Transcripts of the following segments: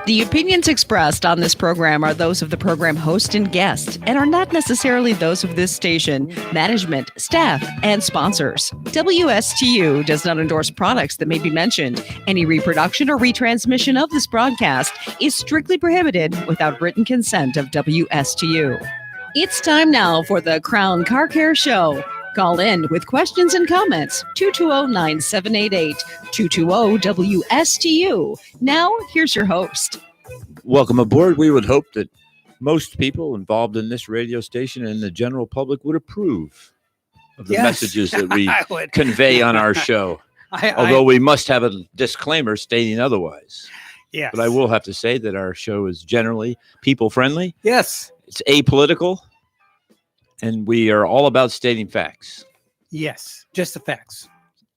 The opinions expressed on this program are those of the program host and guest and are not necessarily those of this station, management, staff, and sponsors. WSTU does not endorse products that may be mentioned. Any reproduction or retransmission of this broadcast is strictly prohibited without written consent of WSTU. It's time now for the Crown Car Care Show. Call in with questions and comments, 220-9788, 220-WSTU. Now, here's your host. Welcome aboard. We would hope that most people involved in this radio station and the general public would approve of the messages that we convey on our show. Although we must have a disclaimer stating otherwise. Yes. But I will have to say that our show is generally people-friendly. Yes. It's apolitical. And we are all about stating facts. Yes, just the facts.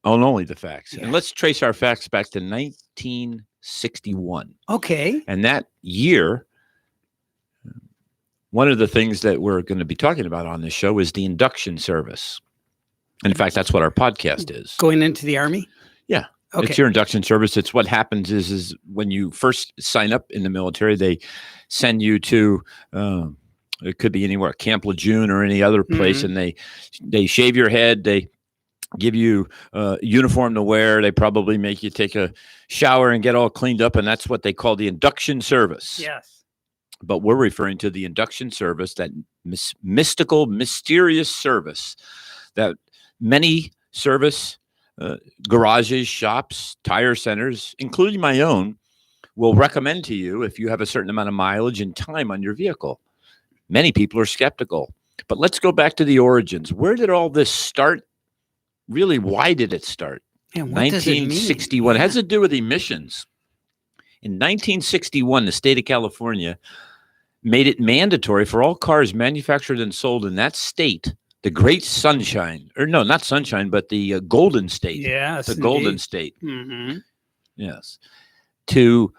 Oh, and only the facts. Yeah. And let's trace our facts back to 1961. Okay. And that year, one of the things that we're going to be talking about on this show is the induction service. In fact, that's what our podcast is. Going into the Army? Yeah. Okay. It's your induction service. It's what happens is when you first sign up in the military, they send you to... it could be anywhere, Camp Lejeune or any other place, and they shave your head. They give you a uniform to wear. They probably make you take a shower and get all cleaned up, and that's what they call the induction service. Yes. But we're referring to the induction service, that mystical, mysterious service that many service garages, shops, tire centers, including my own, will recommend to you if you have a certain amount of mileage and time on your vehicle. Many people are skeptical, but let's go back to the origins. Where did all this start? Really, why did it start? And what does it mean? 1961. It has to do with emissions. In 1961, the state of California made it mandatory for all cars manufactured and sold in that state, the Great Sunshine, or no, not Sunshine, but the Golden State. Yes, the indeed. Golden State. Mm-hmm. Yes. To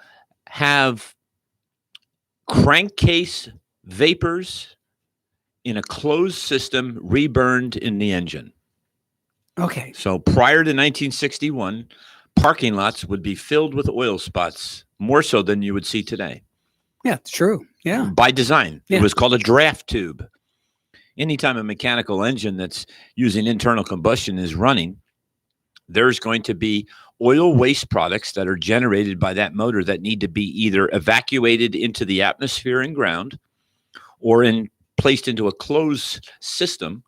have crankcase vapors in a closed system reburned in the engine. Okay. So prior to 1961, parking lots would be filled with oil spots, more so than you would see today. Yeah, it's true. Yeah. By design. Yeah. It was called a draft tube. Anytime a mechanical engine that's using internal combustion is running, there's going to be oil waste products that are generated by that motor that need to be either evacuated into the atmosphere and ground, or placed into a closed system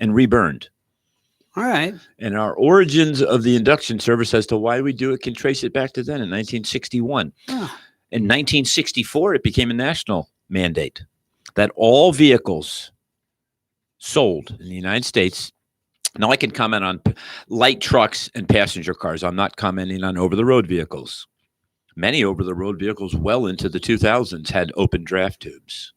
and reburned. All right. And our origins of the induction service as to why we do it can trace it back to then in 1961. Oh. In 1964, it became a national mandate that all vehicles sold in the United States. Now I can comment on light trucks and passenger cars. I'm not commenting on over-the-road vehicles. Many over-the-road vehicles well into the 2000s had open draft tubes,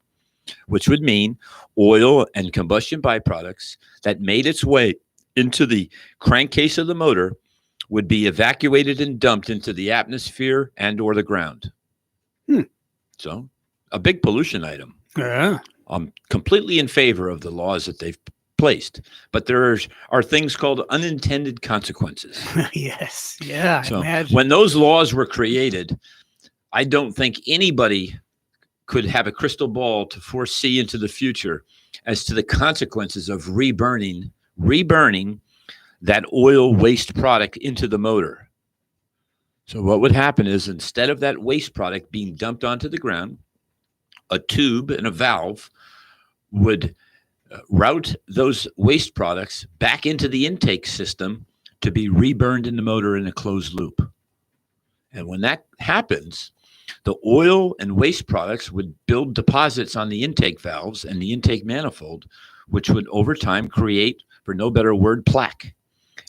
which would mean oil and combustion byproducts that made its way into the crankcase of the motor would be evacuated and dumped into the atmosphere and or the ground. So a big pollution item. Yeah. I'm completely in favor of the laws that they've placed, but there are things called unintended consequences. Yes. Yeah. So imagine. when those laws were created, I don't think anybody could have a crystal ball to foresee into the future as to the consequences of reburning that oil waste product into the motor. So what would happen is instead of that waste product being dumped onto the ground, a tube and a valve would route those waste products back into the intake system to be reburned in the motor in a closed loop. And when that happens, the oil and waste products would build deposits on the intake valves and the intake manifold, which would over time create, for no better word, plaque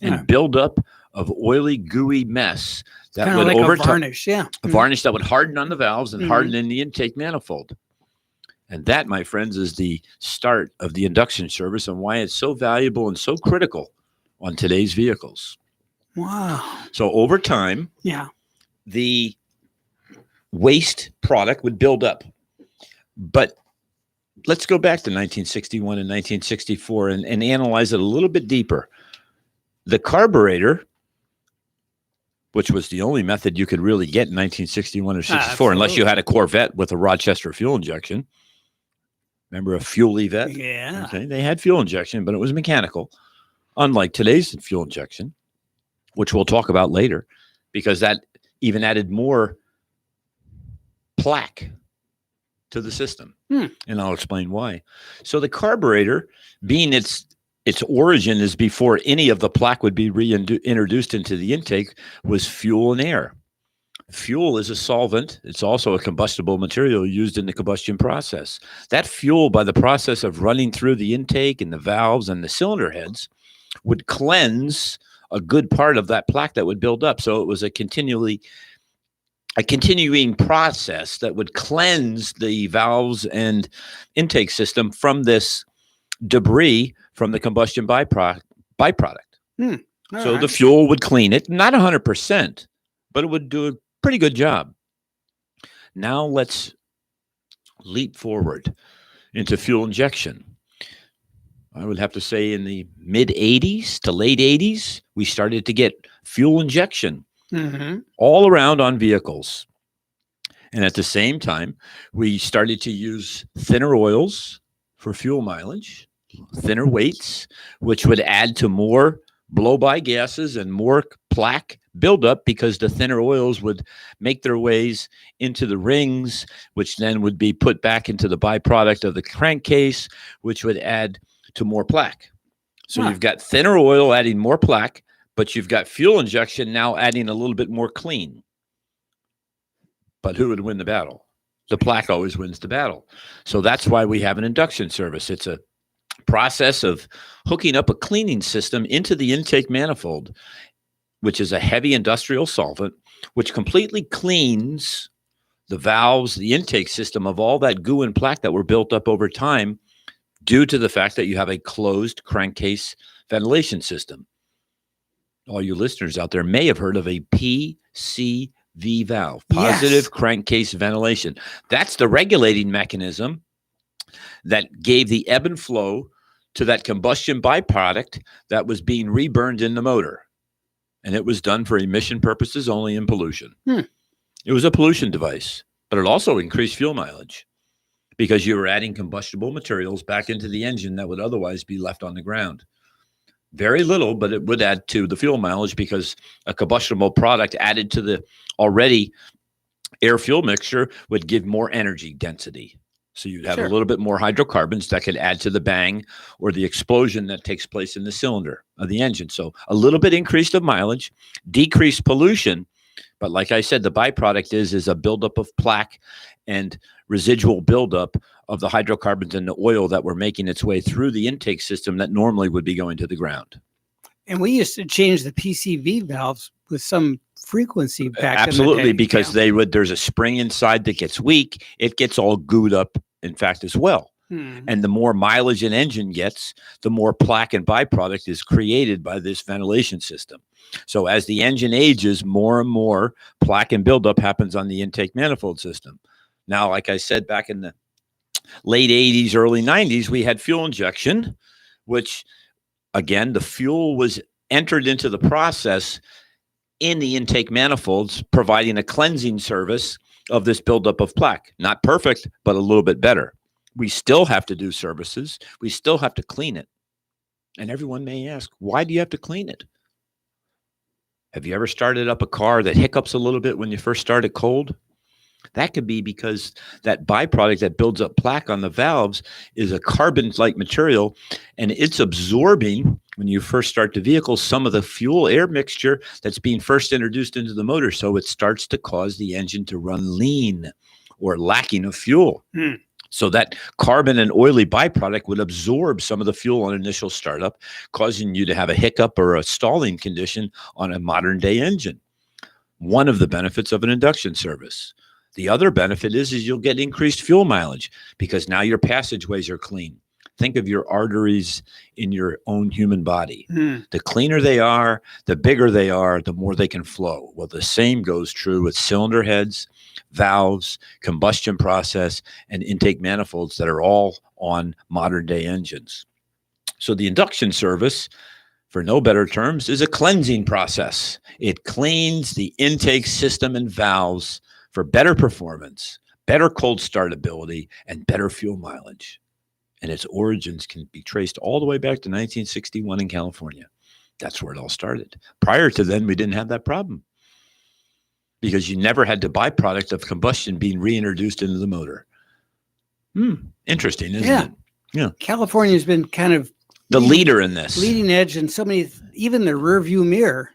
and build up of oily, gooey mess that Kinda would like over a varnish, yeah. a varnish that would harden on the valves and harden in the intake manifold. And that, my friends, is the start of the induction service and why it's so valuable and so critical on today's vehicles. Wow. So over time, Yeah. the waste product would build up. But let's go back to 1961 and 1964 and analyze it a little bit deeper. The carburetor which was the only method you could really get in 1961 or 64, unless you Absolutely. had a Corvette with a Rochester fuel injection. Remember a fuel Yvette? Yeah. Okay, they had fuel injection, but it was mechanical, unlike today's fuel injection, which we'll talk about later, because that even added more plaque to the system. And I'll explain why. So the carburetor, being its origin is before any of the plaque would be reintroduced into the intake, was fuel and air. Fuel is a solvent. It's also a combustible material used in the combustion process. That fuel, by the process of running through the intake and the valves and the cylinder heads, would cleanse a good part of that plaque that would build up. So it was a continuing process that would cleanse the valves and intake system from this debris from the combustion byproduct. So the fuel would clean it, not 100%, but it would do a pretty good job. Now let's leap forward into fuel injection. I would have to say in the mid 80s to late 80s, we started to get fuel injection all around on vehicles. And at the same time, we started to use thinner oils for fuel mileage, thinner weights, which would add to more blow-by gases and more plaque buildup, because the thinner oils would make their ways into the rings, which then would be put back into the byproduct of the crankcase, which would add to more plaque. So you've got thinner oil adding more plaque, but you've got fuel injection now adding a little bit more clean. But who would win the battle? The plaque always wins the battle. So that's why we have an induction service. It's a process of hooking up a cleaning system into the intake manifold, which is a heavy industrial solvent, which completely cleans the valves, the intake system of all that goo and plaque that were built up over time due to the fact that you have a closed crankcase ventilation system. All you listeners out there may have heard of a PCV valve, positive crankcase ventilation. That's the regulating mechanism that gave the ebb and flow to that combustion byproduct that was being reburned in the motor. And it was done for emission purposes only in pollution. It was a pollution device, but it also increased fuel mileage because you were adding combustible materials back into the engine that would otherwise be left on the ground. Very little, but it would add to the fuel mileage because a combustible product added to the already air fuel mixture would give more energy density. So you'd have a little bit more hydrocarbons that could add to the bang or the explosion that takes place in the cylinder of the engine. So a little bit increased of mileage, decreased pollution. But like I said, the byproduct is a buildup of plaque and residual buildup of the hydrocarbons and the oil that were making its way through the intake system that normally would be going to the ground. And we used to change the PCV valves with some frequency back Absolutely, in the day. because there's a spring inside that gets weak. It gets all gooed up, in fact, as well. And the more mileage an engine gets, the more plaque and byproduct is created by this ventilation system. So as the engine ages, more and more plaque and buildup happens on the intake manifold system. Now, like I said, back in the late 80s, early 90s, we had fuel injection, which, again, the fuel was entered into the process in the intake manifolds, providing a cleansing service of this buildup of plaque. Not perfect, but a little bit better. We still have to do services. We still have to clean it. And everyone may ask, why do you have to clean it? Have you ever started up a car that hiccups a little bit when you first start it cold? That could be because that byproduct that builds up plaque on the valves is a carbon-like material, and it's absorbing, when you first start the vehicle, some of the fuel air mixture that's being first introduced into the motor. So it starts to cause the engine to run lean or lacking of fuel. So that carbon and oily byproduct would absorb some of the fuel on initial startup, causing you to have a hiccup or a stalling condition on a modern day engine. One of the benefits of an induction service. The other benefit is you'll get increased fuel mileage because now your passageways are clean. Think of your arteries in your own human body. The cleaner they are, the bigger they are, the more they can flow. Well, the same goes true with cylinder heads, valves, combustion process, and intake manifolds that are all on modern day engines. So the induction service for no better terms, is a cleansing process. It cleans the intake system and valves for better performance, better cold start ability, and better fuel mileage. And its origins can be traced all the way back to 1961 in California. That's where it all started. Prior to then, we didn't have that problem because you never had the byproduct of combustion being reintroduced into the motor. Interesting, isn't it? Yeah. California's been kind of the leader in this. Leading edge in so many, even the rear view mirror.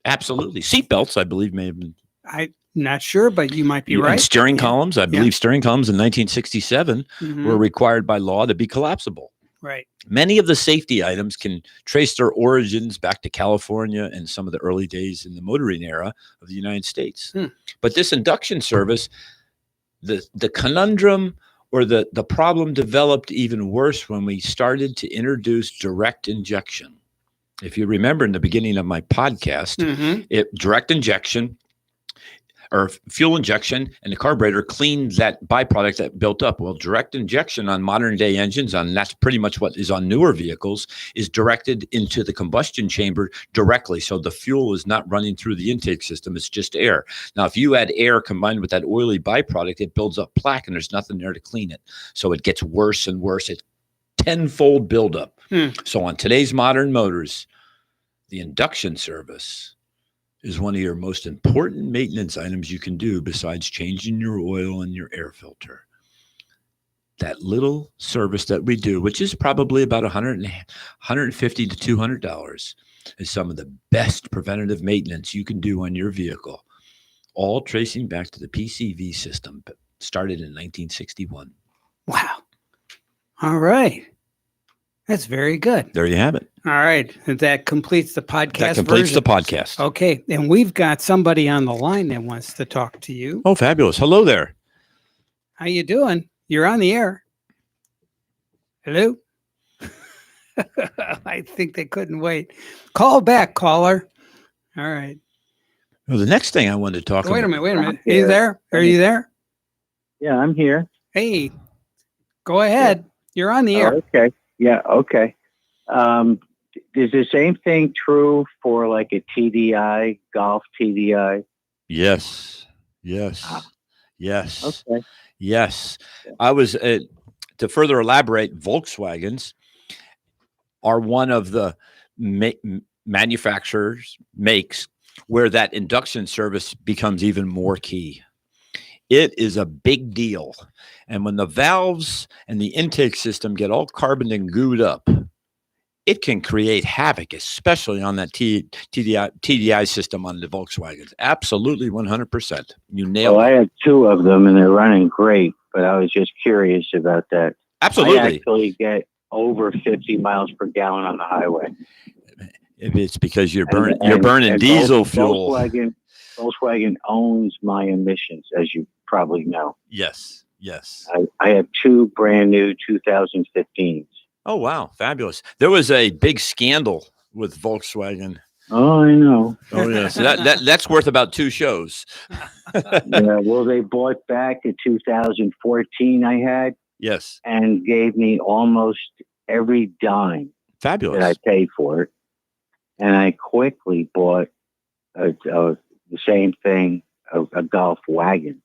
Absolutely. Seatbelts, I believe, may have been. I'm not sure, but you might be right. And steering columns, I believe steering columns in 1967 were required by law to be collapsible. Right. Many of the safety items can trace their origins back to California and some of the early days in the motoring era of the United States. But this induction service, the conundrum or the problem developed even worse when we started to introduce direct injection. If you remember in the beginning of my podcast, direct injection or fuel injection and the carburetor cleaned that byproduct that built up. Well, direct injection on modern day engines, and that's pretty much what is on newer vehicles, is directed into the combustion chamber directly. So the fuel is not running through the intake system. It's just air. Now, if you add air combined with that oily byproduct, it builds up plaque and there's nothing there to clean it. So it gets worse and worse. It's tenfold buildup. So on today's modern motors, the induction service is one of your most important maintenance items you can do besides changing your oil and your air filter. That little service that we do, which is probably about $150 to $200, is some of the best preventative maintenance you can do on your vehicle, all tracing back to the PCV system, but started in 1961. Wow. All right. That's very good. There you have it. All right. That completes the podcast. That completes the podcast. Okay. And we've got somebody on the line that wants to talk to you. Oh, fabulous. Hello there. How you doing? You're on the air. Hello? I think they couldn't wait. Call back, caller. All right. Well, the next thing I wanted to talk about. Wait a minute. Are you there? Are you there? Yeah, I'm here. Hey, go ahead. You're on the air. Okay. Yeah, okay. Is the same thing true for like a TDI, Golf TDI? Yes. Okay. Yes. I was, to further elaborate, Volkswagens are one of the manufacturers, makes, where that induction service becomes even more key. It is a big deal. And when the valves and the intake system get all carboned and gooed up, it can create havoc, especially on that TDI system on the Volkswagens. Absolutely 100%. You nailed it. I had two of them and they're running great, but I was just curious about that. Absolutely. I actually get over 50 miles per gallon on the highway. If it's because you're burning diesel fuel. Volkswagen owns my emissions, as you probably know. Yes. I have two brand new 2015s. Oh, wow. Fabulous. There was a big scandal with Volkswagen. Oh, I know. Oh, yes. That's worth about 2 shows. Yeah, well, they bought back the 2014 I had. Yes. And gave me almost every dime. Fabulous. That I paid for it. And I quickly bought the same thing, a Golf wagon.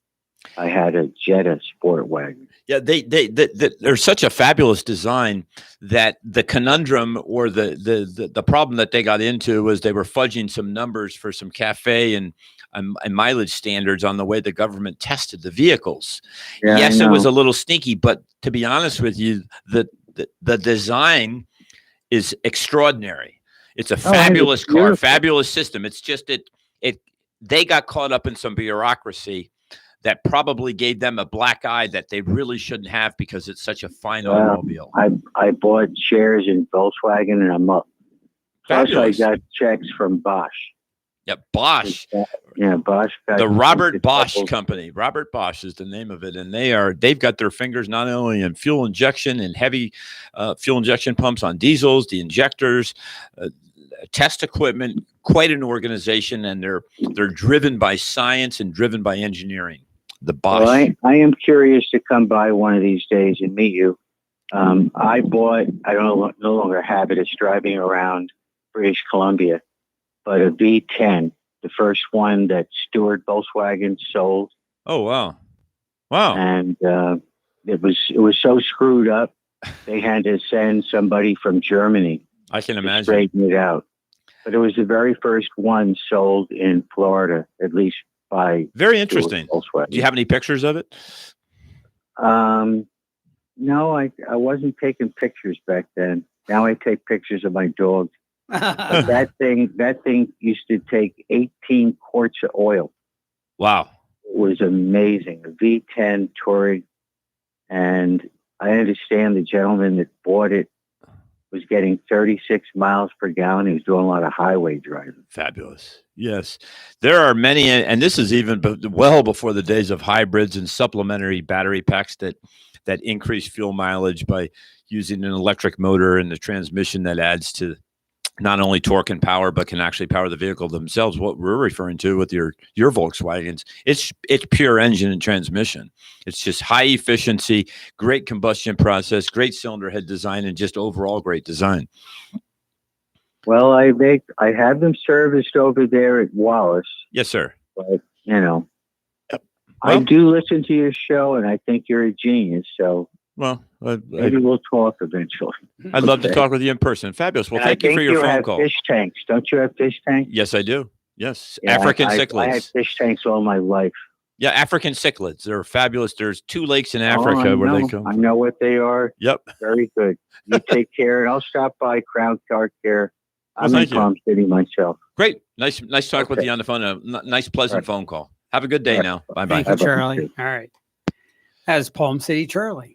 I had a Jetta sport wagon. Yeah, they're such a fabulous design that the conundrum or the problem that they got into was they were fudging some numbers for some CAFE and mileage standards on the way the government tested the vehicles. Yeah, yes, it was a little sneaky, but to be honest with you, the design is extraordinary. It's a fabulous car, fabulous system. It's just they got caught up in some bureaucracy that probably gave them a black eye that they really shouldn't have because it's such a fine automobile. I bought shares in Volkswagen and I'm up. Fabulous. Plus I got checks from Bosch. Yeah, Bosch. Yeah, Bosch. The Robert Bosch Company. Robert Bosch is the name of it, and they've got their fingers not only in fuel injection and heavy fuel injection pumps on diesels, the injectors, test equipment. Quite an organization, and they're driven by science and driven by engineering. The Bosch. Well, I am curious to come by one of these days and meet you. I no longer have it. It's driving around British Columbia, but a V10, the first one that Stewart Volkswagen sold. Oh, wow. Wow. And it was so screwed up, they had to send somebody from Germany I can to imagine. straighten it out. But it was the very first one sold in Florida, at least by Very interesting. Stewart Volkswagen. Do you have any pictures of it? No, I wasn't taking pictures back then. Now I take pictures of my dogs. But that thing used to take 18 quarts of oil. Wow. It was amazing. A V10 Touring. And I understand the gentleman that bought it was getting 36 miles per gallon. He was doing a lot of highway driving. Fabulous. Yes. There are many, and this is even well before the days of hybrids and supplementary battery packs that increase fuel mileage by using an electric motor and the transmission that adds to not only torque and power, but can actually power the vehicle themselves. What we're referring to with your Volkswagens, it's pure engine and transmission. It's just high efficiency, great combustion process, great cylinder head design, and just overall great design. Well, I have them serviced over there at Wallace. Yes, sir. But Well, I Well- do listen to your show, and I think you're a genius. So Well, maybe we'll talk eventually. I'd love to Okay. talk with you in person. Fabulous. Well, And thank you for your phone have call. fish tanks. Don't you have fish tanks? Yes, I do. Yes. Yeah, African I had cichlids. fish tanks all my life. Yeah, African cichlids. They're fabulous. There's 2 lakes in Oh, Africa I where they know. come. I know what they are. Yep. Very good. You take care, and I'll stop by Crown Car Care. Well, I'm in thank you. Palm City myself. Great. Nice talk with Okay. you on the phone. Nice, pleasant All right. phone call. Have a good day All right. now. Bye-bye. Thank you, Bye-bye. Charlie. All right. That's Palm City Charlie.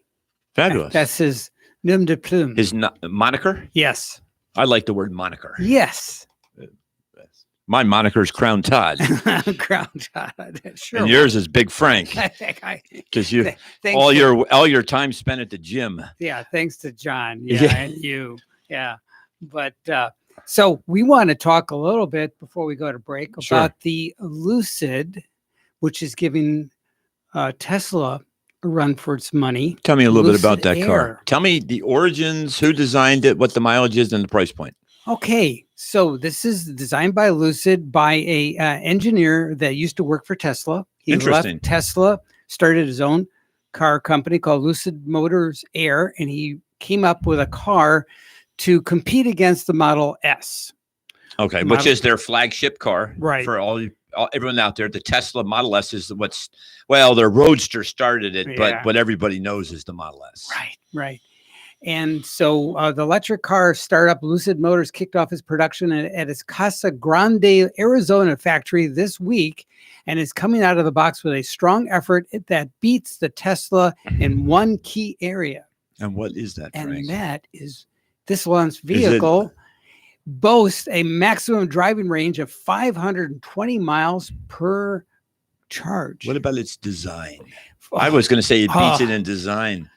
Fabulous. That's his nom de plume. His moniker? Yes. I like the word moniker. Yes. My moniker is Crown Todd, Crown Todd. Sure. and yours is Big Frank, I think because you thanks all to- your time spent at the gym. Yeah, thanks to John. Yeah, Yeah. and you. Yeah. But so we want to talk a little bit before we go to break about Sure. the Lucid, which is giving Tesla a run for its money. Tell me a little bit about Lucid that car. Air. Tell me the origins, who designed it, what the mileage is, and the price point. Okay, so this is designed by Lucid by a engineer that used to work for Tesla. He Interesting. left Tesla, started his own car company called Lucid Motors Air, and he came up with a car to compete against the Model S. Okay, Model- which is their flagship car, Right. For everyone out there. The Tesla Model S is their Roadster started it, Yeah. but what everybody knows is the Model S. Right. And so the electric car startup Lucid Motors kicked off its production at its Casa Grande, Arizona factory this week, and is coming out of the box with a strong effort that beats the Tesla in one key area. And what is that, And Frank? that is this launch vehicle boasts a maximum driving range of 520 miles per charge. What about its design? I was going to say it beats it in design.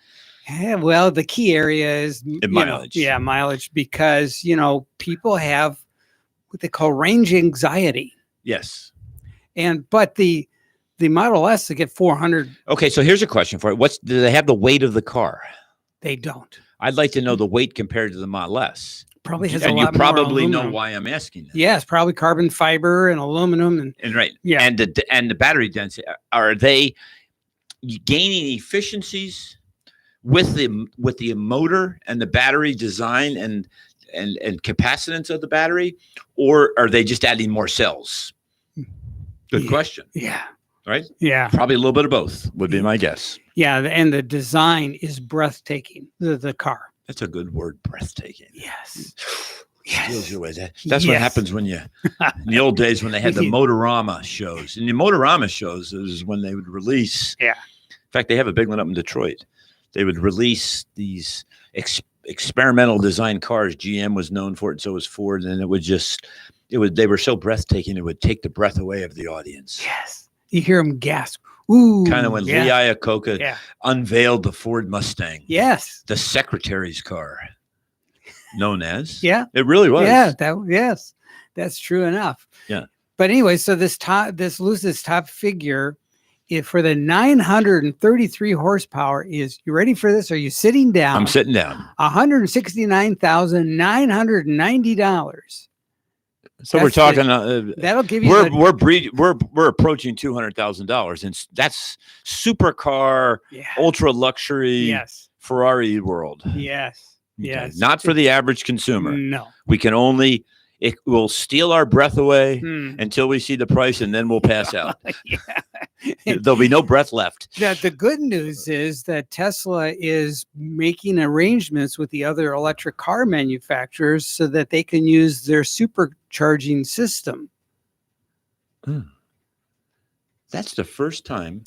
Yeah, well, the key area is mileage. Mileage, because people have what they call range anxiety, Yes. but the Model S to get 400, Okay, so here's a question for you. Do they have the weight of the car? they don't. I'd like to know the weight compared to the Model S. Probably has And a you lot more probably know aluminum. why I'm asking that. Yes, probably carbon fiber and aluminum, And right. Yeah. And the battery density, are they gaining efficiencies with the motor and the battery design and capacitance of the battery, or are they just adding more cells? Good Yeah. question. yeah, Right? yeah, Probably a little bit of both would be my guess. yeah. And the design is breathtaking. The car. That's a good word, breathtaking. Yes. Steals you away. That's what Yes. happens when in the old days when they had the You- Motorama shows. And the Motorama shows is when they would release. Yeah. In fact, they have a big one up in Detroit. They would release these experimental design cars. GM was known for it, and so was Ford. And they were so breathtaking, it would take the breath away of the audience. Yes. You hear them gasp. Ooh. Kind of when yeah. Lee Iacocca Yeah. unveiled the Ford Mustang, Yes. the secretary's car, known as. Yeah. It really was. Yeah, yes, that's true enough. Yeah. But anyway, so this Lucid's top figure for the 933 horsepower is, you ready for this? Are you sitting down? I'm sitting down. $169,990. So we're That's talking. that'll give you We're approaching $200,000, and that's supercar, yeah. ultra luxury Yes. Ferrari world. Yes. Okay. Yes. Not for the average consumer. No. We can only. It will steal our breath away Hmm. until we see the price, and then we'll pass out. Yeah. There'll be no breath left. The good news is that Tesla is making arrangements with the other electric car manufacturers so that they can use their supercharging system. That's the first time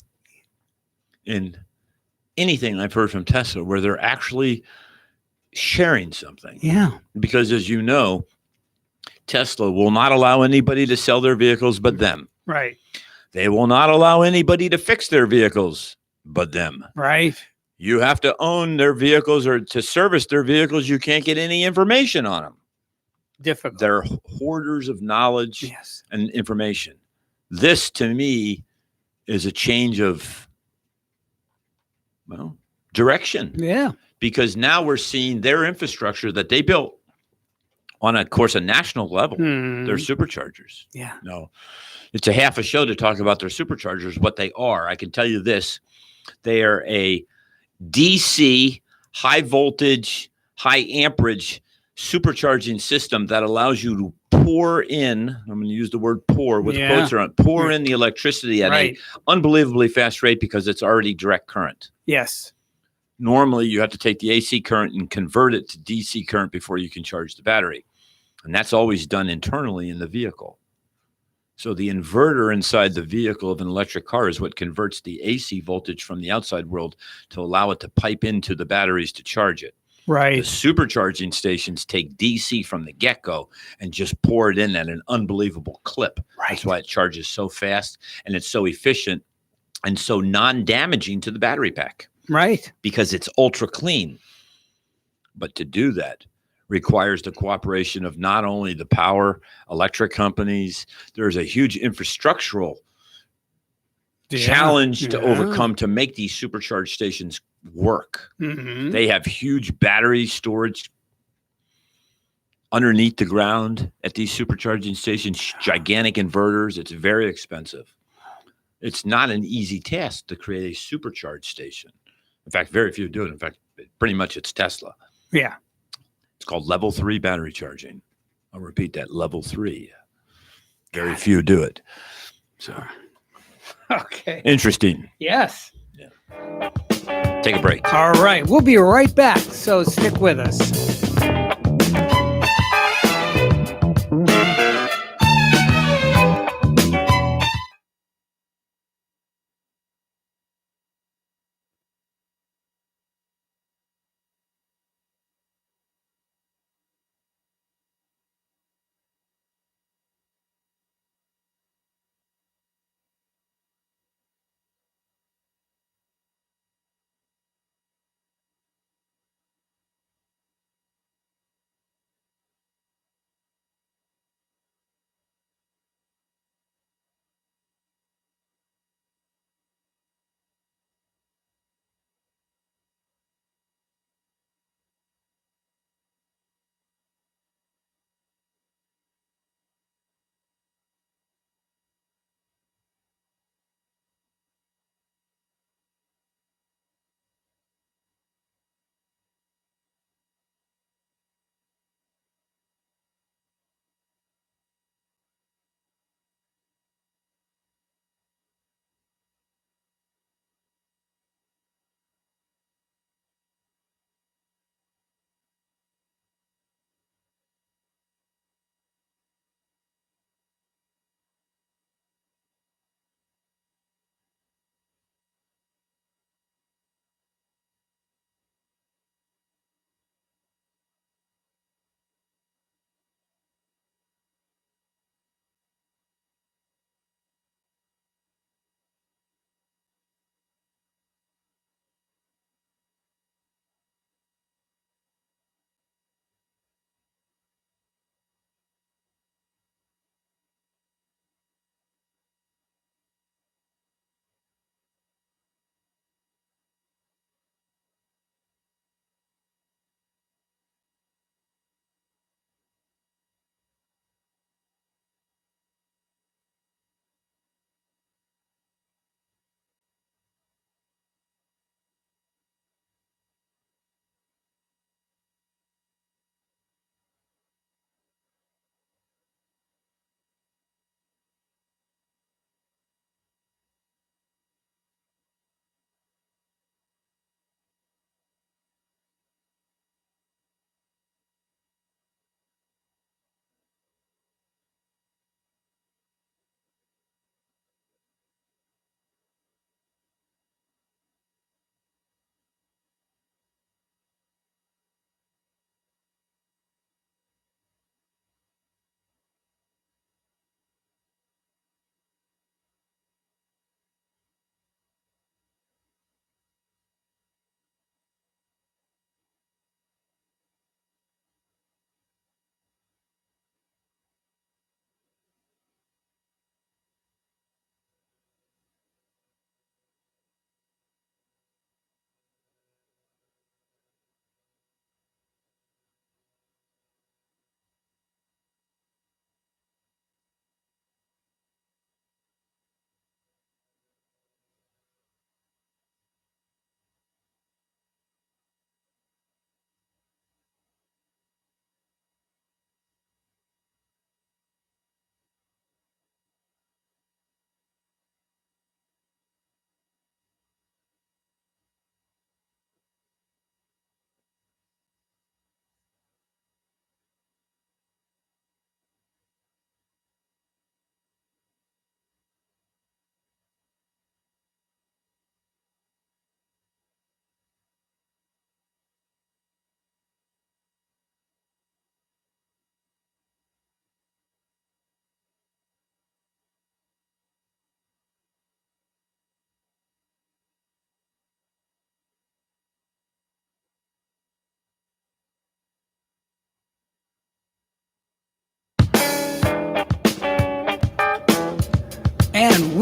in anything I've heard from Tesla where they're actually sharing something. Yeah. Because as you know, Tesla will not allow anybody to sell their vehicles but them. Right. They will not allow anybody to fix their vehicles but them. Right. You have to own their vehicles, or to service their vehicles, you can't get any information on them. Difficult. They're hoarders of knowledge Yes. and information. This, to me, is a change of, well, direction. Yeah. Because now we're seeing their infrastructure that they built on, of course, a national level. They're superchargers. Yeah. No, it's a half a show to talk about their superchargers, what they are. I can tell you this. They are a DC, high voltage, high amperage supercharging system that allows you to pour in, I'm going to use the word pour with quotes around, pour in the electricity at an unbelievably fast rate because it's already direct current. Yes. Normally, you have to take the AC current and convert it to DC current before you can charge the battery. And that's always done internally in the vehicle. So the inverter inside the vehicle of an electric car is what converts the AC voltage from the outside world to allow it to pipe into the batteries to charge it. Right. The supercharging stations take DC from the get-go and just pour it in at an unbelievable clip. Right. That's why it charges so fast and it's so efficient and so non-damaging to the battery pack. Right. Because it's ultra clean. But to do that requires the cooperation of not only the power electric companies, there's a huge infrastructural challenge to overcome to make these supercharge stations work. They have huge battery storage underneath the ground at these supercharging stations, gigantic inverters. It's very expensive. It's not an easy task to create a supercharge station. In fact, very few do it. In fact, pretty much it's Tesla. Yeah. It's called level 3 battery charging. I'll repeat that, level 3. Very few do it. So, okay. Interesting. Yes. Yeah. Take a break. All right. We'll be right back. So stick with us.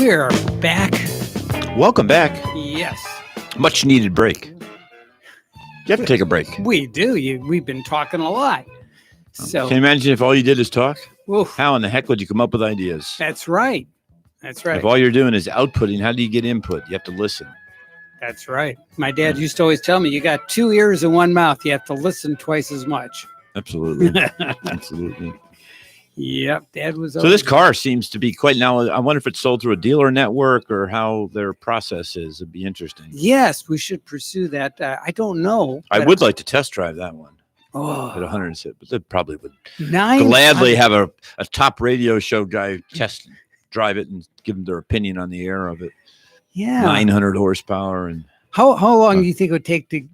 We're back. Welcome back. Yes, Much needed break. You have to take a break. we do. We've been talking a lot. So, Can you imagine if all you did is talk? oof, How in the heck would you come up with ideas? that's right. That's right. If all you're doing is outputting, how do you get input? You have to listen. That's right. My dad used to always tell me, you got 2 ears and 1 mouth. You have to listen twice as much. Absolutely. Absolutely. Yep. Dad was So this always- car seems to be quite now. I wonder if it's sold through a dealer network or how their process is. It'd be interesting. Yes, we should pursue that. I don't know. I but- would like to test drive that one at Oh, 106, but they probably would 900 gladly have a top radio show guy test drive it and give them their opinion on the air of it. Yeah. 900 horsepower. And How long do you think it would take to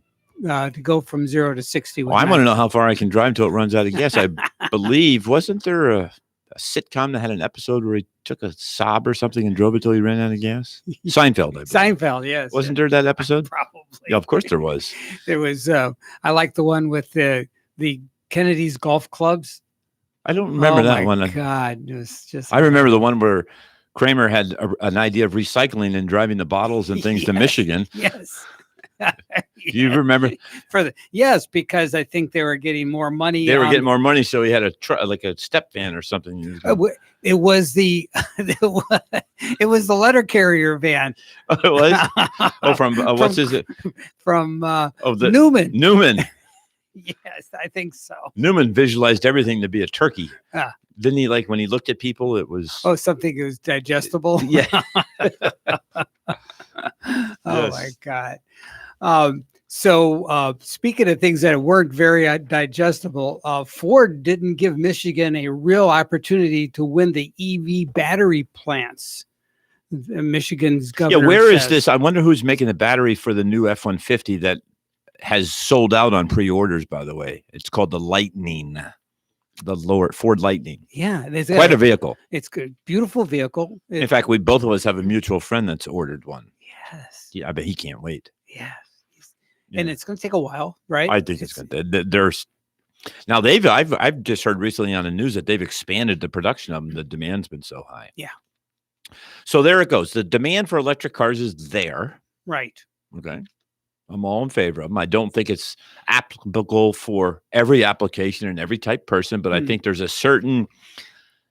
go from 0 to 60? well, I want to know how far I can drive until it runs out of gas. I believe, wasn't there a sitcom that had an episode where he took a Saab or something and drove it till he ran out of gas? Seinfeld, I believe. Seinfeld, yes. Wasn't there that episode? Probably. Yeah, of course there was. There was. I like the one with the Kennedy's golf clubs. I don't remember Oh that my one. God, it was just. I remember the one where Kramer had an idea of recycling and driving the bottles and things to Yes. Michigan. Yes. Do you remember? Yes, because I think they were getting more money. They were getting more money, so he had like a step van or something. It was the it was the letter carrier van. Oh, it was? Oh, from what's his? From Oh, the Newman. Newman. Yes, I think so. Newman visualized everything to be a turkey. Ah. Didn't he? Like when he looked at people, it was. Oh, something that was digestible. Yeah. Oh Yes. my God. So speaking of things that weren't very digestible, Ford didn't give Michigan a real opportunity to win the EV battery plants. Michigan's governor. Yeah, where is says. this? I wonder who's making the battery for the new F-150 that has sold out on pre-orders, by the way. It's called the Lightning, the lower Ford Lightning. Yeah, it's Quite a vehicle. It's good, beautiful vehicle. In fact, we both of us have a mutual friend that's ordered one. Yes, Yeah, I bet he can't wait. yes, Yeah. and it's going to take a while, right? I think it's good. There's now I've just heard recently on the news that they've expanded the production of them. The demand's been so high. Yeah. So there it goes. The demand for electric cars is there. Right. Okay. I'm all in favor of them. I don't think it's applicable for every application and every type person, but I Mm. think there's a certain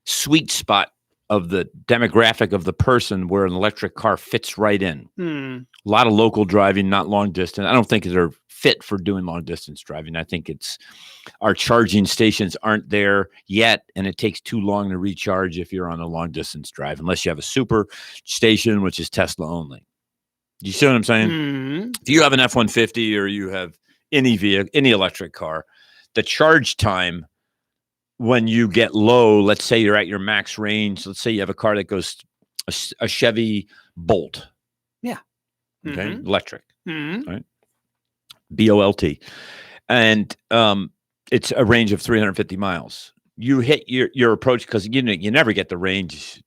sweet spot of the demographic of the person where an electric car fits right in. Hmm. A lot of local driving, not long distance. I don't think they're fit for doing long distance driving. I think it's our charging stations aren't there yet, and it takes too long to recharge if you're on a long distance drive, unless you have a super station, which is Tesla only. You see what I'm saying? Hmm. If you have an F-150 or you have any vehicle, any electric car, the charge time when you get low, let's say you're at your max range, let's say you have a car that goes a Chevy Bolt. Yeah. Okay. Mhm. Electric. Mhm. BOLT. And it's a range of 350 miles. You hit your approach because you never get the range,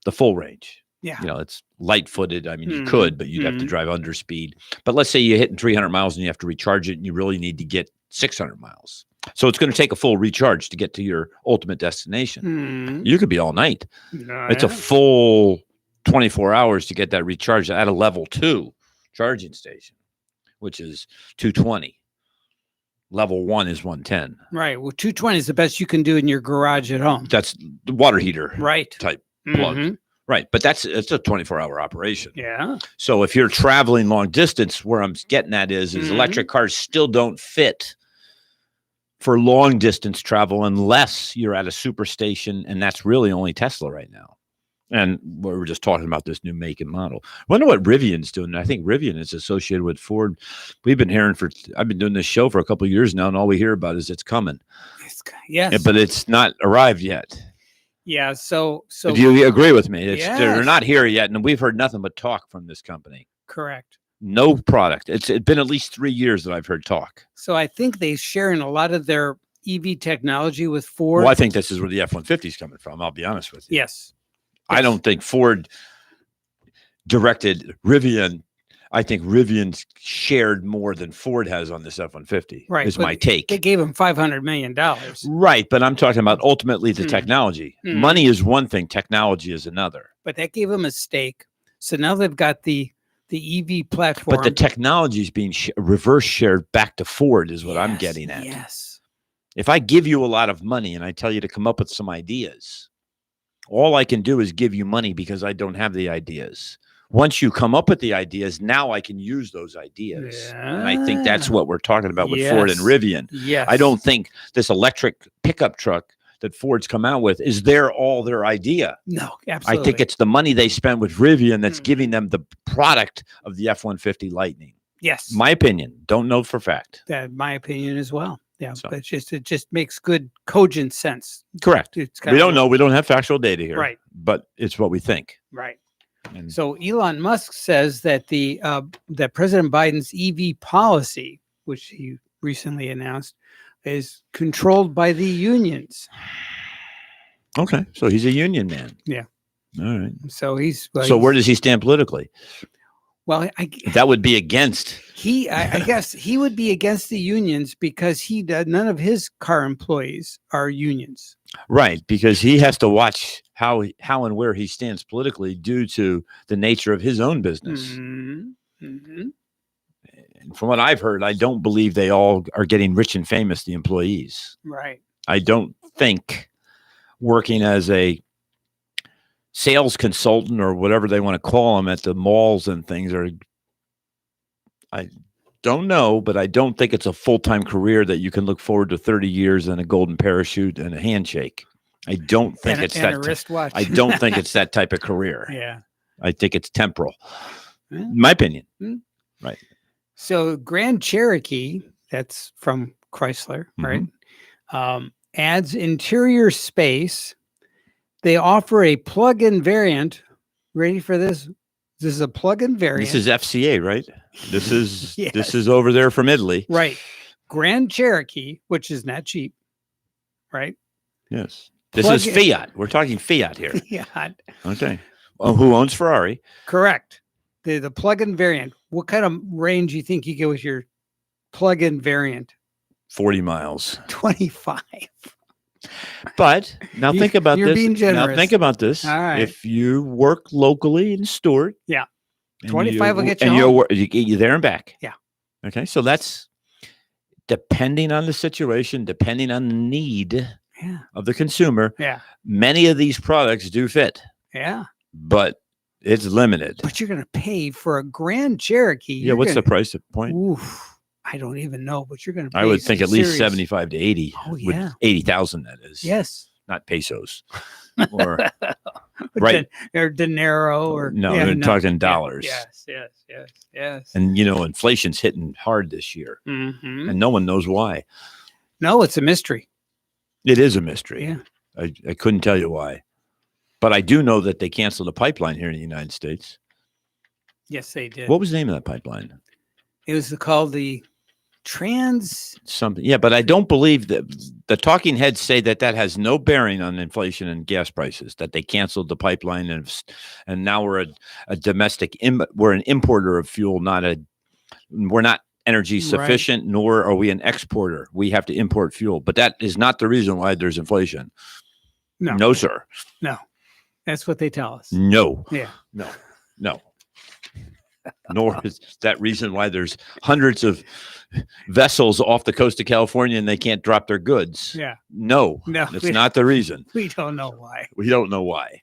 the full range. Yeah. You know, it's light-footed. I mean, you Mhm. could, but you'd have to Mhm. drive under speed. But let's say you're hitting 300 miles and you have to recharge it, and you really need to get 600 miles. So it's going to take a full recharge to get to your ultimate destination. Hmm. You could be all night. It's a Yeah. full 24 hours to get that recharge at a level 2 charging station, which is 220. Level 1 is 110. Right. Well, 220 is the best you can do in your garage at home. That's the water heater Right. type plug. Mhm. Right. But it's a 24-hour operation. Yeah. So if you're traveling long distance, where I'm getting at is Mhm. electric cars still don't fit for long distance travel unless you're at a super station, and that's really only Tesla right now. And we were just talking about this new make and model. I wonder what Rivian's doing. I think Rivian is associated with Ford. I've been doing this show for a couple of years now, and all we hear about is it's coming. Yes. But it's not arrived yet. Yeah. So Do you agree with me? They're Yes. not here yet, and we've heard nothing but talk from this company. correct. No product. It's been at least 3 years that I've heard talk. So I think they sharing a lot of their EV technology with Ford. Well, I think this is where the F-150 is coming from. I'll be honest with you. Yes. I don't think Ford directed Rivian. I think Rivian's shared more than Ford has on this F-150. Right, is but my take. They gave him $500 million. Right, but I'm talking about ultimately the Hmm. technology. Hmm. Money is one thing, technology is another. But that gave him a stake. So now they've got the EV platform. But the technology is being reverse shared back to Ford is what I'm Yes, getting at. Yes. If I give you a lot of money and I tell you to come up with some ideas, all I can do is give you money because I don't have the ideas. Once you come up with the ideas, now I can use those ideas. And I think that's what we're talking about with Ford and Yes. Rivian. Yes. I don't think this electric pickup truck that Ford's come out with is all their idea. No, absolutely. I think it's the money they spent with Rivian that's Mhm. giving them the product of the F-150 Lightning. Yes. My opinion. Don't know for fact. That my opinion as well. Yeah, So. but it just makes good cogent sense. Correct. It's We don't know. We don't have factual data here. Right. But it's what we think. Right. And So Elon Musk says that that President Biden's EV policy, which he recently announced, is controlled by the unions. okay. So he's a union man. Yeah. All right. So So where does he stand politically? Well, That would be against. I guess he would be against the unions because none of his car employees are unions. Right, because he has to watch how and where he stands politically due to the nature of his own business. Mm-hmm. Mm-hmm. And from what I've heard, I don't believe they all are getting rich and famous, the employees. Right. I don't think working as a sales consultant or whatever they want to call them at the malls and things I don't know, but I don't think it's a full-time career that you can look forward to 30 years and a golden parachute and a handshake. I don't think And it's a that. wristwatch. I don't think it's that type of career. Yeah. I think it's temporal. Yeah. My opinion. Mm. Right. So Grand Cherokee, that's from Chrysler, right? Adds interior space. They offer a plug-in variant. Ready for this? This is a plug-in variant. This is FCA, right? This is Yes. This is over there from Italy. Right. Grand Cherokee, which is not cheap, right? Yes. This is Plug-in- Fiat. We're talking Fiat here. Yeah, Okay. Well, who owns Ferrari? correct. The plug-in variant. What kind of range you think you get with your plug-in variant? 40 miles. 25. But now think about You're this. being Now generous. think about this. All right. If you work locally in Stewart. Yeah. and 25 will get you and home. you get you there and back. Yeah. Okay. So that's depending on the situation, depending on the need Yeah. of the consumer. Yeah. Many of these products do fit, Yeah. but it's limited. But you're going to pay for a Grand Cherokee. Yeah. What's the price point? Oof, I don't even know, but you're going to pay I would think at least serious- 75 to 80. Oh, with yeah. 80,000, that is. Yes. Not pesos. Or Right. Or dinero or no, they're talking dollars. Yes, yes, yes, yes. And inflation's hitting hard this year. Mhm. And no one knows why. No, it's a mystery. It is a mystery. Yeah. I couldn't tell you why. But I do know that they canceled a pipeline here in the United States. Yes, they did. What was the name of that pipeline? It was called the Something. Yeah, but I don't believe that the talking heads say that has no bearing on inflation and gas prices, that they canceled the pipeline and now we're a domestic, we're an importer of fuel, we're not energy sufficient, nor are we an exporter. We have to import fuel, but that is not the reason why there's inflation. No. No, sir. No. That's what they tell us. No. Yeah. No. Nor is that reason why there's hundreds of vessels off the coast of California and they can't drop their goods. Yeah. No, No. that's not the reason. We don't know why. We don't know why.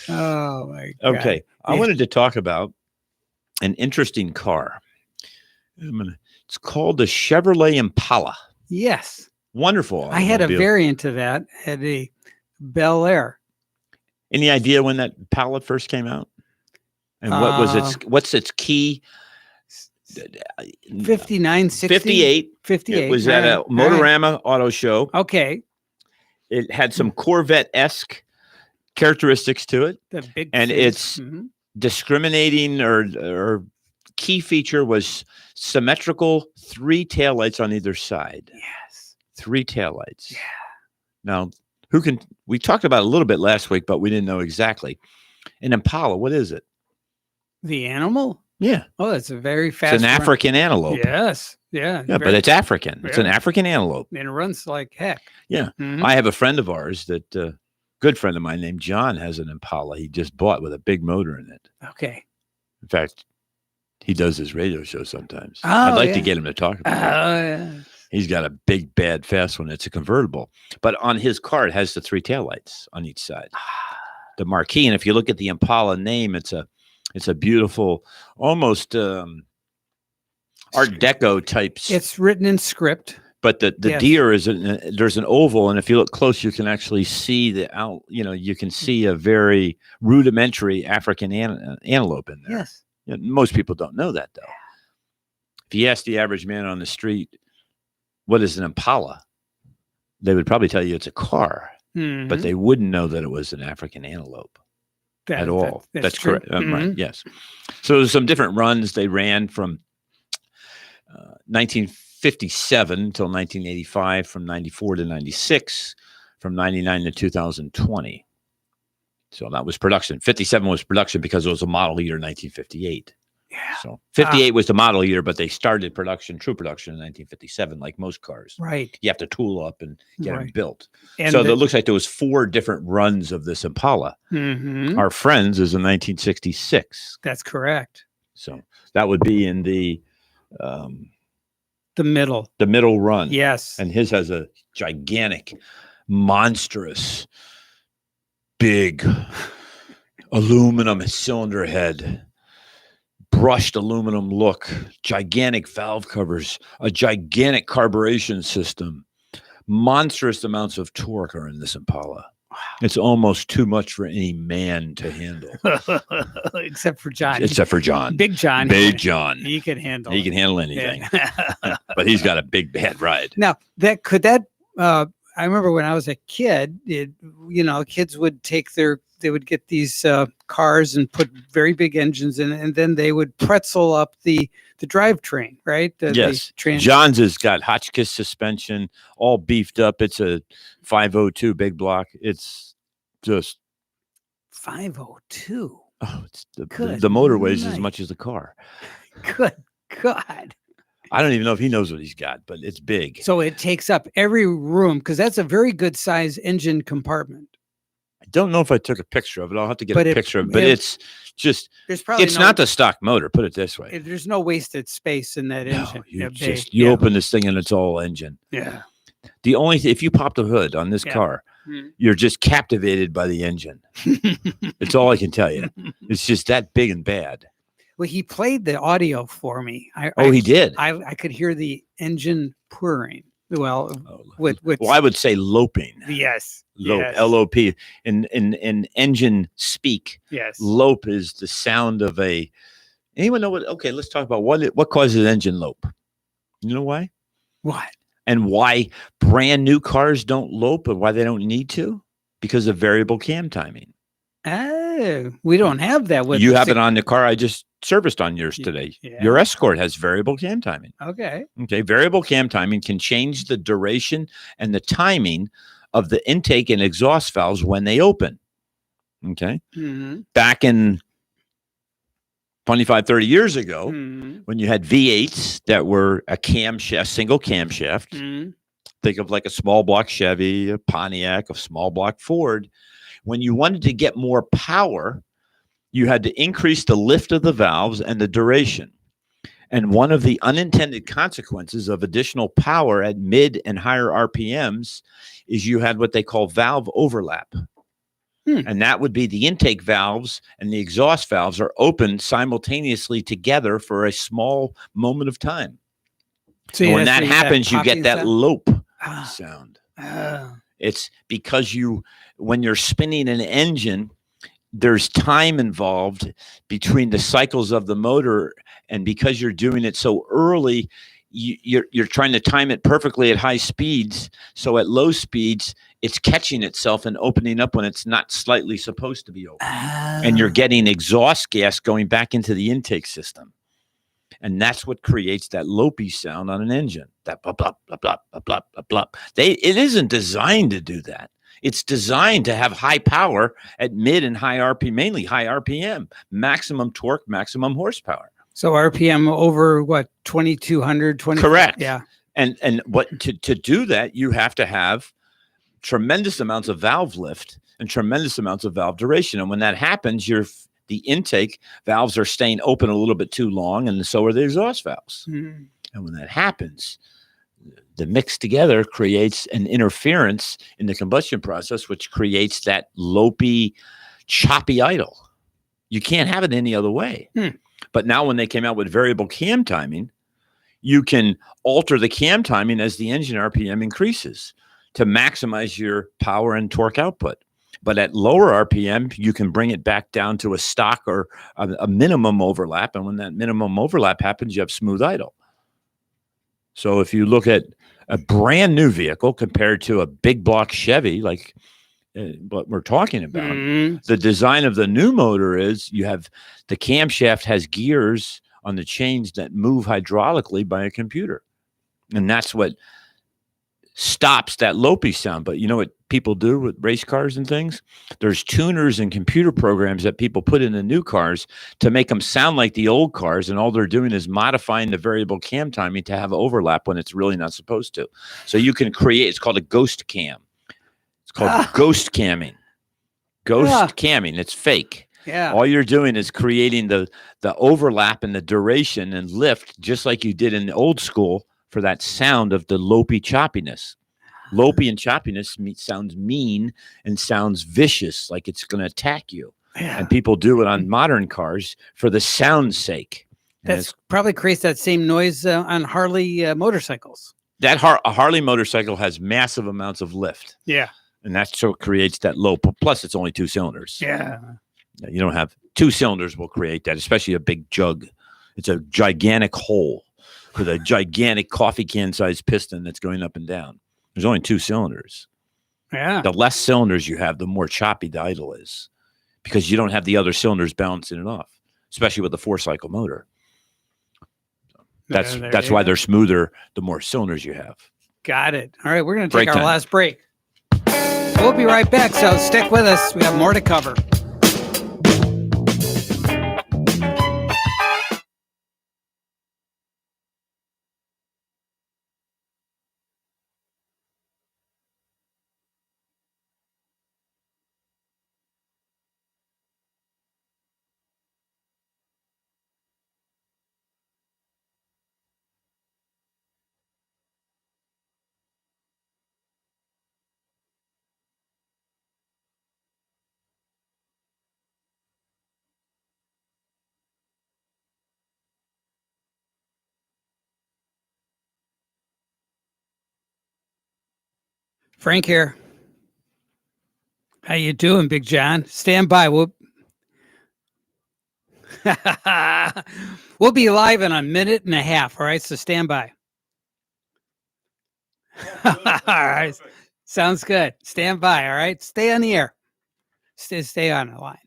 Oh my God. Okay. I Yeah. wanted to talk about an interesting car. It's called the Chevrolet Impala. Yes. Wonderful. I had a automobile. variant of that at a Bel Air. Any idea when that Impala first came out? And what's its key? 59, 60? 58. 58. It was at a Motorama auto show. Okay. It had some Corvette-esque characteristics to it. The big And face. it's Mhm. discriminating or key feature was symmetrical 3 taillights on either side. Yes. 3 taillights. Yeah. Now, we talked about it a little bit last week, but we didn't know exactly. An Impala, what is it? The animal? Yeah. Oh, that's a very fast. It's an African antelope. Yes. Yeah. Yeah, but it's African. It's an Yeah. African antelope. And it runs like heck. Yeah. Mhm. I have a friend of ours that, good friend of mine named John has an Impala he just bought with a big motor in it. Okay. In fact, he does his radio show sometimes. Oh, I'd like to yeah. get him to talk about it. Yeah. He's got a big, bad, fast one. It's a convertible. But on his car, it has the 3 taillights on each side. The marquee. And if you look at the Impala name, it's a beautiful, almost Art Deco type. It's written in script. But the Yes. deer is there's an oval, and if you look close, you can actually see you can see a very rudimentary African antelope in there. Yes. Most people don't know that, though. If you ask the average man on the street, what is an Impala? They would probably tell you it's a car, Mhm. but they wouldn't know that it was an African antelope at all. That's true. correct. Right. Yes. So there's some different runs they ran from 1957 until 1985, from 94 to 96, from 99 to 2020. So that was production. 57 was production because it was a model year in 1958. Yeah. So 58 was the model year, but they started true production in 1957, like most cars. Right. You have to tool up and get them Right. built. And So it looks like there was 4 different runs of this Impala. Mhm. Our friends is in 1966. That's correct. So that would be in the The middle run. Yes. And his has a gigantic, monstrous, big aluminum cylinder head, brushed aluminum look, gigantic valve covers, a gigantic carburation system, monstrous amounts of torque are in this Impala. It's almost too much for any man to handle. Except for John. Except for John. Big John. Big John. He can handle He it. can handle anything. Yeah. But he's got a big bad ride. Now, I remember when I was a kid, kids would they would get these cars and put very big engines in it, and then they would pretzel up the drivetrain, right? Yes. John's has got Hotchkiss suspension, all beefed up. It's a 502 big block. It's just 502. it's the Good motor weighs as night. much as the car. Good God. I don't even know if he knows what he's got, but it's big. So it takes up every room because that's a very good size engine compartment. I don't know if I took a picture of it. I'll have to get But a it- picture of it. But it- it's just, There's probably it's not the stock motor, put it this way. there's no wasted space in that engine. No, Yeah, you open this thing and it's all engine. Yeah. The only if you pop the hood on this Yeah. car, Mhm. you're just captivated by the engine. It's all I can tell you. It's just that big and bad. Well, he played the audio for me. He did. I could hear the engine purring. Well, with Well, I would say loping. yes, Lope, yes, L-O-P. In engine speak, yes. lope is the sound of a. Anyone know what? Okay, let's talk about what causes engine lope. You know why? What? And why brand new cars don't lope, and why they don't need to? Because of variable cam timing. Oh, we don't have that with You the have it on the car I just serviced on yours today. Yeah. Your Escort has variable cam timing. Okay. Okay, variable cam timing can change the duration and the timing of the intake and exhaust valves when they open. Okay. Mm-hmm. Back in 25, 30 years ago, Mm-hmm. when you had V8s that were a camshaft, single camshaft, Mm-hmm. think of like a small block Chevy, a Pontiac, a small block Ford. When you wanted to get more power, you had to increase the lift of the valves and the duration. And one of the unintended consequences of additional power at mid and higher RPMs is you had what they call valve overlap. And that would be the intake valves and the exhaust valves are open simultaneously together for a small moment of time. So And when that happens, you get that lope Ah. sound. Oh. It's because when you're spinning an engine, there's time involved between the cycles of the motor, and because you're doing it so early, you're trying to time it perfectly at high speeds. So at low speeds, it's catching itself and opening up when it's not slightly supposed to be open, and you're getting exhaust gas going back into the intake system. And that's what creates that lopey sound on an engine. That blah, blah, blah, blah, blah, blah, blah, blah. It isn't designed to do that. It's designed to have high power at mid and high RPM, mainly high RPM, maximum torque, maximum horsepower. So RPM over what, 2200, 20? Correct. Yeah. And what to do that, you have to have tremendous amounts of valve lift and tremendous amounts of valve duration. And when that happens, the intake valves are staying open a little bit too long, and so are the exhaust valves. Mm. And when that happens, the mix together creates an interference in the combustion process, which creates that lopey, choppy idle. You can't have it any other way. But now when they came out with variable cam timing, you can alter the cam timing as the engine RPM increases to maximize your power and torque output. But at lower RPM, you can bring it back down to a stock or a minimum overlap. And when that minimum overlap happens, you have smooth idle. So if you look at a brand new vehicle compared to a big block Chevy, like what we're talking about, the design of the new motor is you have the camshaft has gears on the chains that move hydraulically by a computer. And that's what stops that lopey sound. But you know what people do with race cars and things? There's tuners and computer programs that people put in the new cars to make them sound like the old cars, and all they're doing is modifying the variable cam timing to have overlap when it's really not supposed to. So you can create, it's called a ghost cam. It's called ghost camming. Camming, it's fake. Yeah. All you're doing is creating the overlap and the duration and lift, just like you did in the old school, for that sound of the lopey choppiness. Lopey and choppiness sounds mean and sounds vicious, like it's going to attack you. Yeah. And people do it on modern cars for the sound's sake. That probably creates that same noise on Harley motorcycles. A Harley motorcycle has massive amounts of lift. Yeah. And that's what creates that low. Plus, it's only 2 cylinders. Yeah. You don't have 2 cylinders will create that, especially a big jug. It's a gigantic hole with a gigantic coffee can sized piston that's going up and down. There's only 2 cylinders. Yeah. The less cylinders you have, the more choppy the idle is, because you don't have the other cylinders balancing it off, especially with a 4-cycle motor. That's why they're smoother the more cylinders you have. Got it. All right, we're going to take our time. last break. We'll be right back, so stick with us. We have more to cover. Frank here. How you doing, Big John? Stand by. We'll be live in a minute and a half. All right, so stand by. All right, sounds good. Stand by. All right, stay on the air. Stay on the line.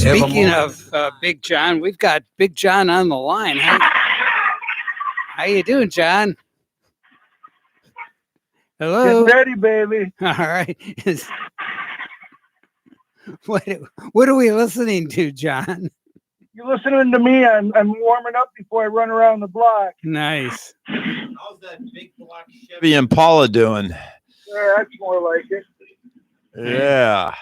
Speaking of Big John, we've got Big John on the line. How you doing, John? Hello. Get ready, baby. All right. What are we listening to, John? You're listening to me. I'm warming up before I run around the block. Nice. How's that big block Chevy Impala doing? Yeah, that's more like it. Yeah.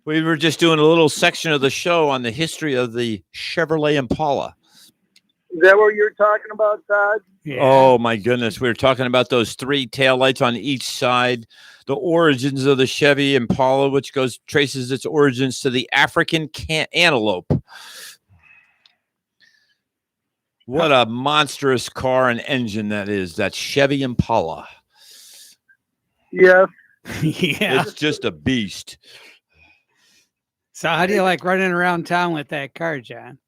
We were just doing a little section of the show on the history of the Chevrolet Impala. Is that what you're talking about, Todd? Yeah. Oh, my goodness. We were talking about those 3 taillights on each side, the origins of the Chevy Impala, which traces its origins to the African antelope. What a monstrous car and engine that is, that Chevy Impala. Yes. Yeah. It's just a beast. So how do you like running around town with that car, John?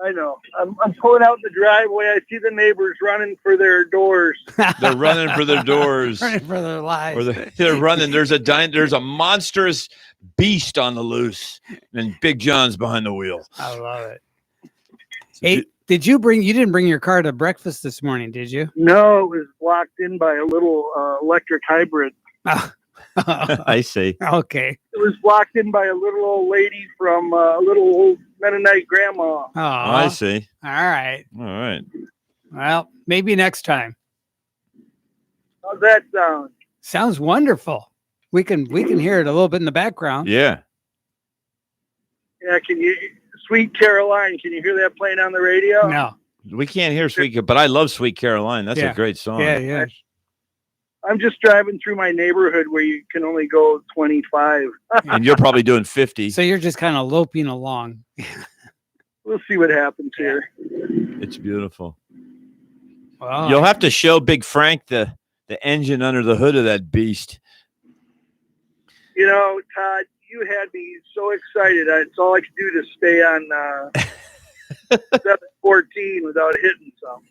I know. I'm pulling out the driveway. I see the neighbors running for their doors. They're running for their doors. Running for their lives. Or they're running. There's a monstrous beast on the loose, and Big John's behind the wheel. I love it. Hey, you didn't bring your car to breakfast this morning, did you? No, it was blocked in by a little electric hybrid. I see. Okay. It was blocked in by a little old lady from a little old Mennonite grandma. Oh, I see. All right. All right. Well, maybe next time. How's that sound? Sounds wonderful. We can hear it a little bit in the background. Yeah. Yeah, Sweet Caroline, can you hear that playing on the radio? No. We can't hear but I love Sweet Caroline. That's Yeah. a great song. Yeah. I'm just driving through my neighborhood where you can only go 25. And you're probably doing 50. So you're just kind of loping along. We'll see what happens here. It's beautiful. Well, You'll have to show Big Frank the engine under the hood of that beast. You know, Todd, you had me so excited. It's all I could do to stay on 714 without hitting some.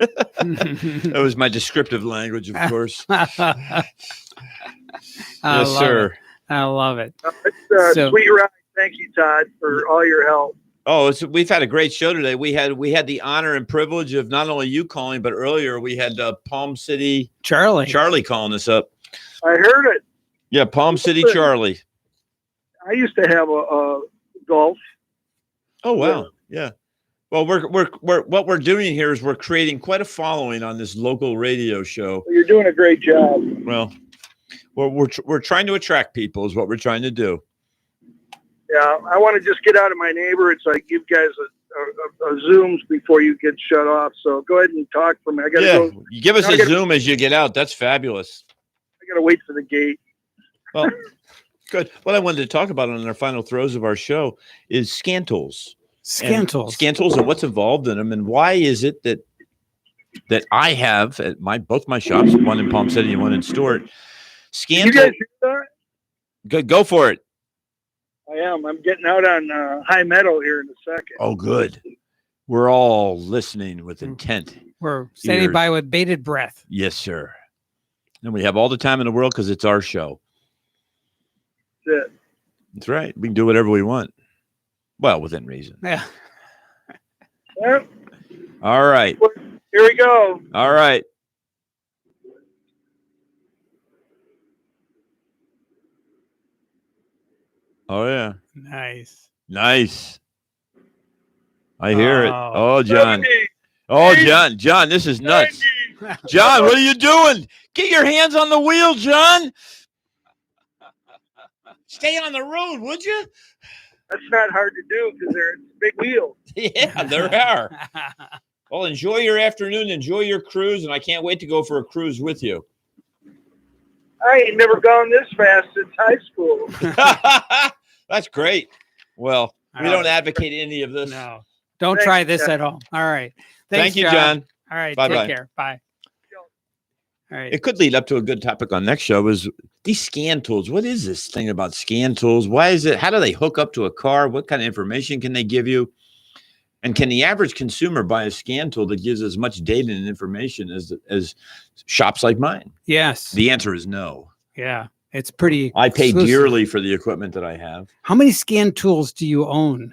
That was my descriptive language, of course. yes, Sir. I love it. It's So- sweet ride. Thank you, Todd, for all your help. Oh, we've had a great show today. We had the honor and privilege of not only you calling, but earlier we had Palm City Charlie calling us up. I heard it. Yeah, Palm City Charlie. I used to have a Golf. Oh wow, yeah. Well, what we're doing here is we're creating quite a following on this local radio show. You're doing a great job. Well, we're trying to attract people is what we're trying to do. Yeah, I want to just get out of my neighborhood so I give guys a Zooms before you get shut off. So go ahead and talk for me. I gotta go. You give us a Zoom as you get out. That's fabulous. I gotta wait for the gate. Well, good. What I wanted to talk about on our final throws of our show is scan tools. Scan tools and what's involved in them, and why is it that I have at both my shops, one in Palm City and one in Stuart. You guys hear that? Go for it. I am. I'm getting out on High Meadow here in a second. Oh, good. We're all listening with intent. We're standing by with bated breath. Yes, sir. And we have all the time in the world because it's our show. That's it. That's right. We can do whatever we want. Well, within reason. Yeah. Well, all right. Here we go. All right. Oh, yeah. Nice. I hear it. Oh, John. 70, Oh, John, this is nuts. 90. John, what are you doing? Get your hands on the wheel, John. Stay on the road, would you? That's not hard to do because they're big wheels. Yeah, there are. Well, enjoy your afternoon. Enjoy your cruise, and I can't wait to go for a cruise with you. I ain't never gone this fast since high school. That's great. Well, we don't advocate any of this. No. Don't try this at home. All right. Thanks, Thank you, John. All right. Bye-bye. Take care. Bye. All right. It could lead up to a good topic on next show is these scan tools. What is this thing about scan tools? Why is it? How do they hook up to a car? What kind of information can they give you? And can the average consumer buy a scan tool that gives as much data and information as shops like mine? Yes. The answer is no. Yeah. It's pretty. I pay exclusive. dearly for the equipment that I have. How many scan tools do you own?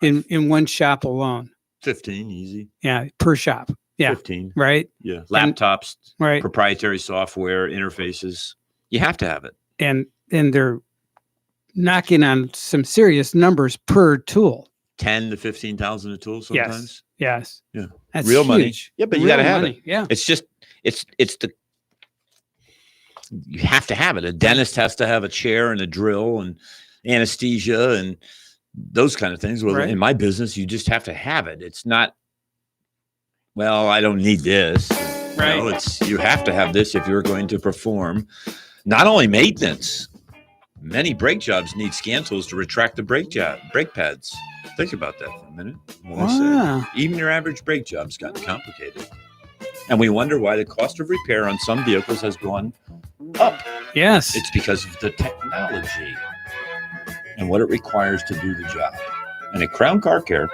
in one shop alone. 15, easy. Yeah, per shop. Yeah, 15. right. Yeah. Laptops, Right. proprietary software, interfaces. You have to have it. And they're knocking on some serious numbers per tool. 10 to 15,000 a tool sometimes. Yes. Yeah. That's Real money. huge. Yeah, but you Real got to have money. it. Yeah. It's just, you have to have it. A dentist has to have a chair and a drill and anesthesia and those kind of things. Well, Right. in my business, you just have to have it. It's not, well, I don't need this. Right. You know, you have to have this if you're going to perform not only maintenance. Many brake jobs need scan tools to retract the brake pads. Think about that for a minute. When I say, Wow. even your average brake job's gotten complicated. And we wonder why the cost of repair on some vehicles has gone up. Yes. It's because of the technology and what it requires to do the job. And at Crown Car Care,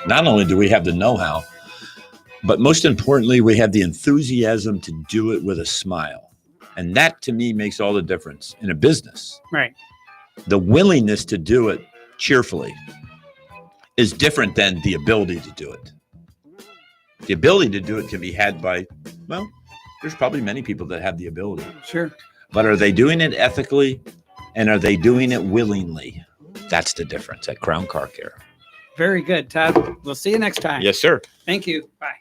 not only do we have the know-how, but most importantly, we have the enthusiasm to do it with a smile. And that, to me, makes all the difference in a business. Right. The willingness to do it cheerfully is different than the ability to do it. The ability to do it can be had by, well, there's probably many people that have the ability. Sure. But are they doing it ethically and are they doing it willingly? That's the difference at Crown Car Care. Very good, Todd. We'll see you next time. Yes, sir. Thank you. Bye.